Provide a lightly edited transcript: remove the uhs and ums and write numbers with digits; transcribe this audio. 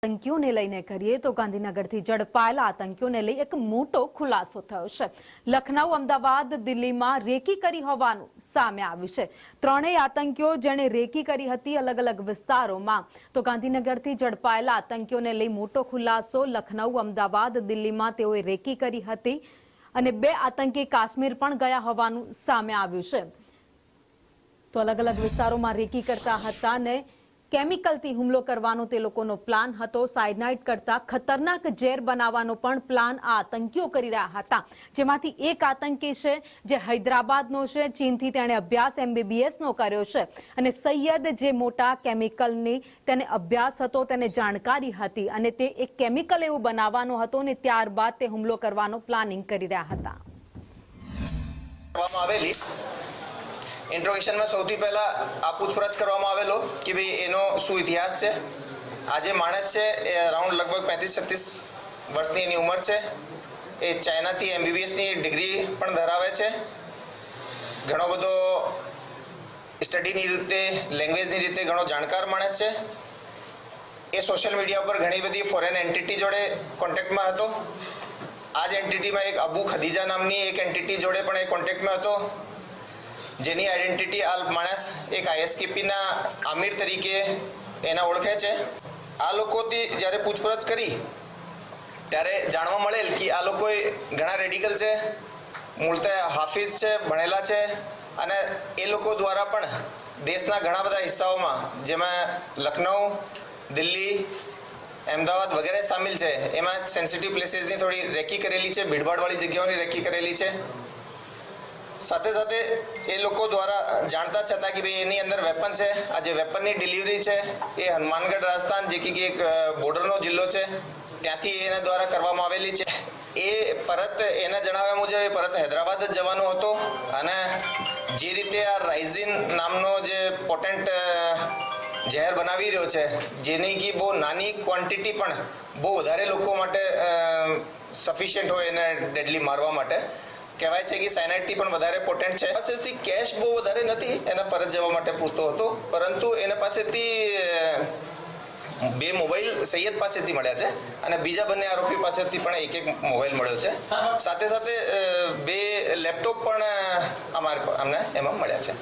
આતંકીઓને લઈને કરીએ તો ગાંધીનગરથી ઝડપાયેલા આતંકીઓને લઈ એક મોટો ખુલાસો થયો છે। લખનઉ, અમદાવાદ, દિલ્હીમાં રેકી કરી હોવાનું સામે આવ્યું છે। ત્રણેય આતંકીઓ જેણે રેકી કરી હતી અલગ અલગ વિસ્તારોમાં, તો ગાંધીનગરથી ઝડપાયેલા આતંકીઓને લઈ મોટો ખુલાસો। લખનઉ, અમદાવાદ, દિલ્હીમાં તેઓએ રેકી કરી હતી અને બે આતંકી કાશ્મીર પણ ગયા હોવાનું સામે આવ્યું છે। તો અલગ અલગ વિસ્તારોમાં રેકી કરતા હતા ને કેમિકલથી હુમલો કરવાનો તે લોકોનો પ્લાન હતો। સાયનાઇડ કરતા ખતરનાક ઝેર બનાવવાનો પણ પ્લાન આ આતંકીઓ કરી રહ્યા હતા, જેમાંથી એક આતંકી છે જે હૈદરાબાદનો છે। ચીનથી તેણે અભ્યાસ MBBS નો કર્યો છે અને સૈયદ જે મોટા કેમિકલની તેને અભ્યાસ હતો, તેને જાણકારી હતી અને તે એક કેમિકલ એવું બનાવવાનો હતો અને ત્યારબાદ તે હુમલો કરવાનો પ્લાનિંગ કરી રહ્યા હતા। इंट्रोगेशन में सौथी पहला आ पूछपरछ करवामां आवेलो कि भाई एनो शुं इतिहास है। आज माणस है ए अराउंड लगभग 35-36 वर्षनी एनी उमर है। ए चाइनाथी MBBS ની ડિગ્રી પણ ધરાવે છે। ઘણો બધો સ્ટડીની રીતે, લેંગ્વેજની રીતે ઘણો જાણકાર માણસ છે। એ સોશિયલ મીડિયા ઉપર ઘણી બધી ફોરેન એન્ટિટી જોડે કોન્ટેક્ટમાં હતો। આ જ એન્ટિટીમાં એક અબુ ખદીજા નામની એક એન્ટિટી જોડે પણ એ કોન્ટેક્ટમાં હતો, જેની આઈડેન્ટિટી આ માણસ એક ISKPના આમિર તરીકે એના ઓળખે છે। આ લોકોથી જ્યારે પૂછપરછ કરી ત્યારે જાણવા મળેલ કે આ લોકો ઘણા રેડિકલ છે, મૂળતઃ હાફિઝ છે, ભણેલા છે અને એ લોકો દ્વારા પણ દેશના ઘણા બધા હિસ્સાઓમાં, જેમાં લખનઉ, દિલ્હી, અમદાવાદ વગેરે સામેલ છે, એમાં સેન્સિટિવ પ્લેસીસની થોડી રેકી કરેલી છે, ભીડભાડવાળી જગ્યાઓની રેકી કરેલી છે। સાથે સાથે એ લોકો દ્વારા જાણતા છતાં કે ભાઈ એની અંદર વેપન છે। આ જે વેપનની ડિલિવરી છે એ હનુમાનગઢ રાજસ્થાન, જે કે એક બોર્ડરનો જિલ્લો છે, ત્યાંથી એના દ્વારા કરવામાં આવેલી છે। એ પરત એના જણાવ્યા મુજબ એ પરત હૈદરાબાદ જ જવાનો હતો અને જે રીતે આ રાઇઝિન નામનો જે પોટેન્ટ ઝેર બનાવી રહ્યો છે, જેની કે બહુ નાની ક્વોન્ટિટી પણ બહુ વધારે લોકો માટે સફિશિયન્ટ હોય એને ડેડલી મારવા માટે। કહેવાય છે કે સાયનાઇડથી પણ વધારે પોટેન્ટ છે। પાસેથી કેશ બહુ વધારે નથી, એના પરત જવા માટે પૂરતો હતો, પરંતુ એના પાસેથી બે મોબાઈલ સૈયદ પાસેથી મળ્યા છે અને બીજા બંને આરોપી પાસેથી પણ એક મોબાઈલ મળ્યો છે। સાથે સાથે બે લેપટોપ પણ અમને એમાં મળ્યા છે।